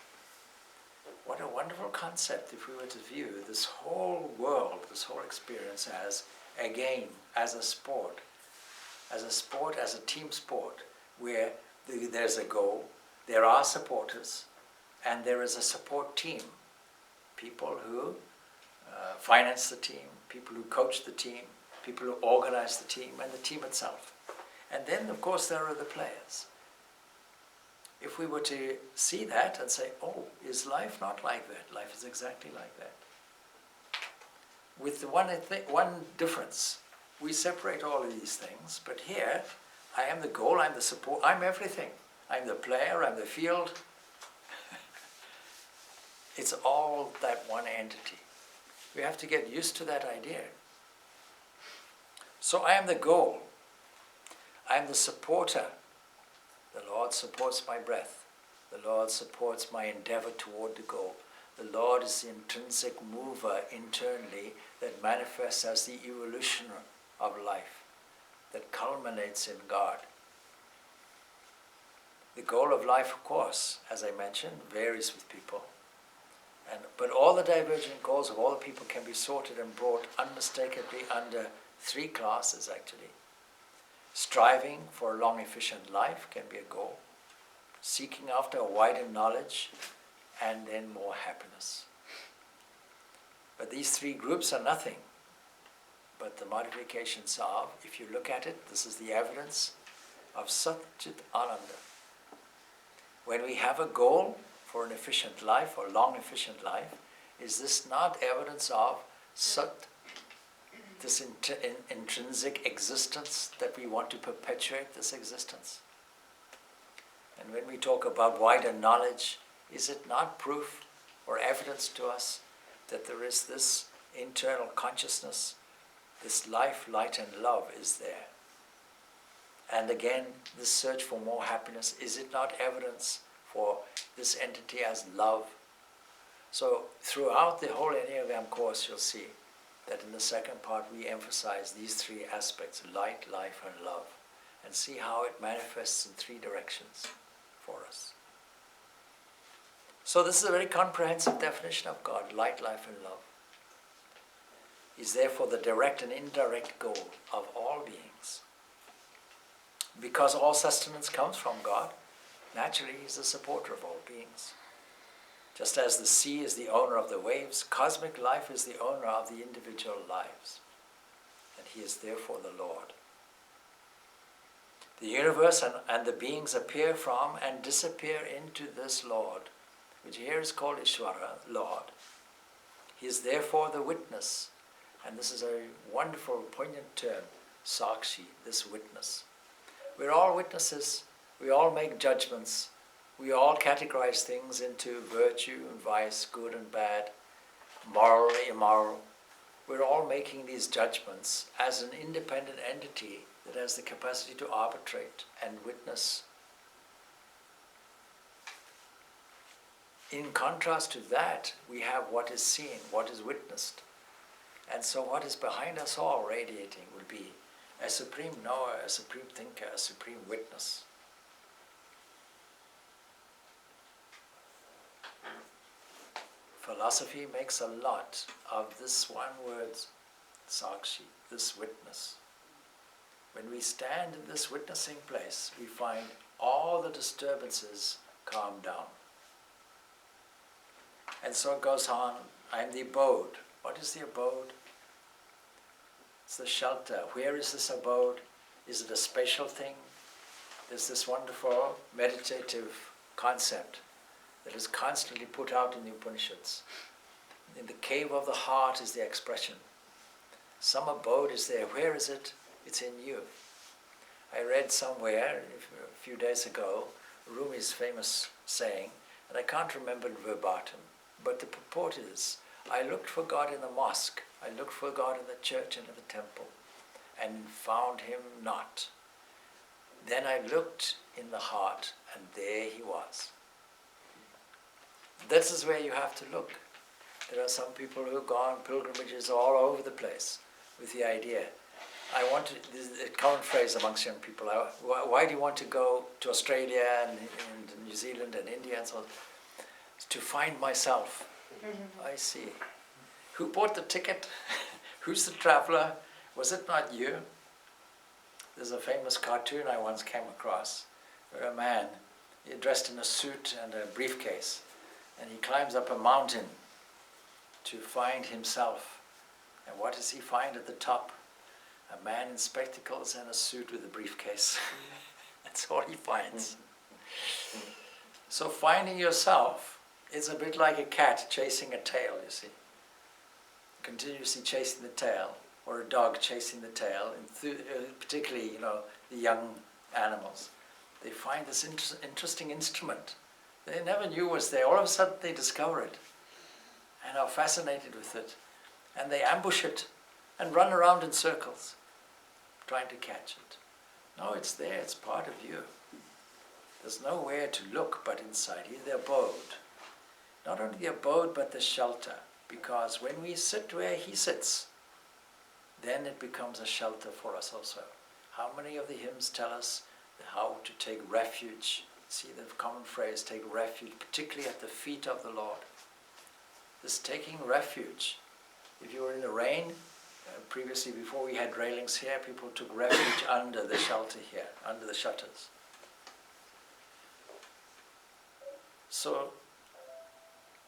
What a wonderful concept if we were to view this whole world, this whole experience as a game, as a sport, as a team sport, where there's a goal, there are supporters, and there is a support team. People who finance the team, people who coach the team, people who organize the team, and the team itself. And then, of course, there are the players. If we were to see that and say, oh, is life not like that? Life is exactly like that. With the one difference, we separate all of these things, but here, I am the goal, I'm the support, I'm everything. I'm the player, I'm the field. It's all that one entity. We have to get used to that idea. So I am the goal. I am the supporter. The Lord supports my breath. The Lord supports my endeavor toward the goal. The Lord is the intrinsic mover internally that manifests as the evolution of life, that culminates in God. The goal of life, of course, as I mentioned, varies with people. But all the divergent goals of all the people can be sorted and brought unmistakably under three classes actually. Striving for a long, efficient life can be a goal. Seeking after a wider knowledge, and then more happiness. But these three groups are nothing but the modifications of, if you look at it, this is the evidence of Sat Chit Ananda. When we have a goal for an efficient life or long efficient life, is this not evidence of Sat, this intrinsic existence that we want to perpetuate this existence? And when we talk about wider knowledge, is it not proof or evidence to us that there is this internal consciousness, this life, light and love is there? And again, this search for more happiness, is it not evidence for this entity as love? So throughout the whole Enneagram course, you'll see that in the second part we emphasize these three aspects, light, life and love, and see how it manifests in three directions for us. So this is a very comprehensive definition of God, light, life and love. Is therefore the direct and indirect goal of all beings. Because all sustenance comes from God, naturally He is the supporter of all beings. Just as the sea is the owner of the waves, cosmic life is the owner of the individual lives. And He is therefore the Lord. The universe and the beings appear from and disappear into this Lord, which here is called Ishvara, Lord. He is therefore the witness. And this is a wonderful, poignant term, Sakshi, this witness. We're all witnesses. We all make judgments. We all categorize things into virtue and vice, good and bad, moral, immoral. We're all making these judgments as an independent entity that has the capacity to arbitrate and witness. In contrast to that, we have what is seen, what is witnessed. And so what is behind us all radiating will be a supreme knower, a supreme thinker, a supreme witness. Philosophy makes a lot of this one word, Sakshi, this witness. When we stand in this witnessing place, we find all the disturbances calm down. And so it goes on, I am the abode. What is the abode? It's the shelter. Where is this abode? Is it a spatial thing? There's this wonderful meditative concept that is constantly put out in the Upanishads. In the cave of the heart is the expression. Some abode is there. Where is it? It's in you. I read somewhere a few days ago Rumi's famous saying, and I can't remember it verbatim, but the purport is, I looked for God in the mosque, I looked for God in the church and in the temple, and found Him not. Then I looked in the heart, and there He was. This is where you have to look. There are some people who go on pilgrimages all over the place with the idea, this is a common phrase amongst young people, why do you want to go to Australia and New Zealand and India and so on? To find myself. I see. Who bought the ticket? Who's the traveler? Was it not you? There's a famous cartoon I once came across where a man dressed in a suit and a briefcase, and he climbs up a mountain to find himself. And what does he find at the top? A man in spectacles and a suit with a briefcase. That's all he finds. So finding yourself is a bit like a cat chasing a tail, you see. Continuously chasing the tail, or a dog chasing the tail, particularly, the young animals. They find this interesting instrument they never knew was there. All of a sudden they discover it and are fascinated with it. And they ambush it and run around in circles, trying to catch it. No, it's there, it's part of you. There's nowhere to look but inside. He's the abode. Not only the abode, but the shelter. Because when we sit where He sits, then it becomes a shelter for us also. How many of the hymns tell us how to take refuge? See the common phrase, take refuge, particularly at the feet of the Lord. This taking refuge. If you were in the rain, Previously, before we had railings here, people took refuge under the shelter here, under the shutters. So,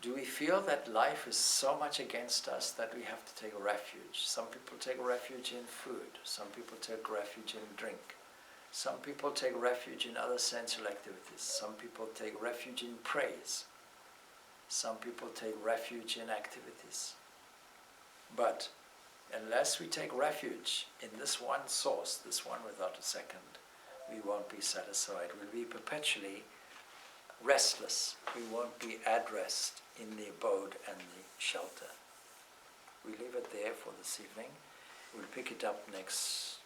do we feel that life is so much against us that we have to take refuge? Some people take refuge in food. Some people take refuge in drink. Some people take refuge in other sensual activities. Some people take refuge in praise. Some people take refuge in activities. But unless we take refuge in this one source, this one without a second, we won't be satisfied. We'll be perpetually restless. We won't be at rest in the abode and the shelter. We leave it there for this evening. We'll pick it up next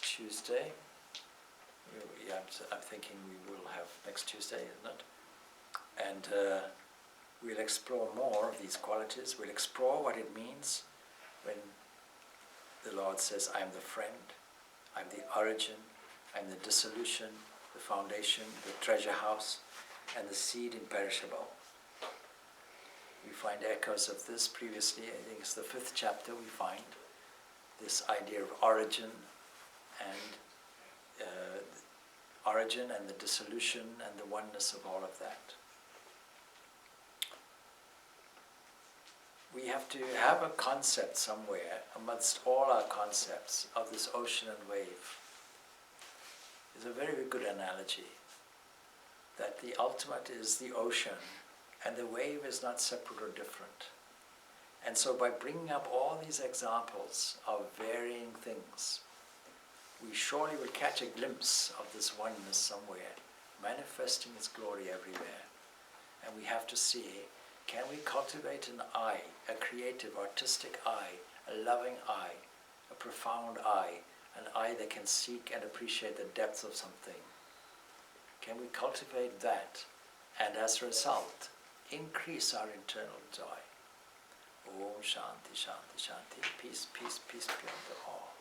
Tuesday. Yeah, I'm thinking we will have next Tuesday, isn't it? And we'll explore more of these qualities. We'll explore what it means when the Lord says, I'm the friend, I'm the origin, I'm the dissolution, the foundation, the treasure house, and the seed imperishable. We find echoes of this previously. I think it's the 5th chapter we find this idea of origin and the dissolution and the oneness of all of that. We have to have a concept somewhere amongst all our concepts of this ocean and wave. It's a very good analogy that the ultimate is the ocean and the wave is not separate or different. And so by bringing up all these examples of varying things, we surely will catch a glimpse of this oneness somewhere, manifesting its glory everywhere. And we have to see, can we cultivate an eye, a creative, artistic eye, a loving eye, a profound eye, an eye that can seek and appreciate the depths of something? Can we cultivate that and as a result increase our internal joy? Om Shanti, Shanti, Shanti, peace, peace, peace beyond the all.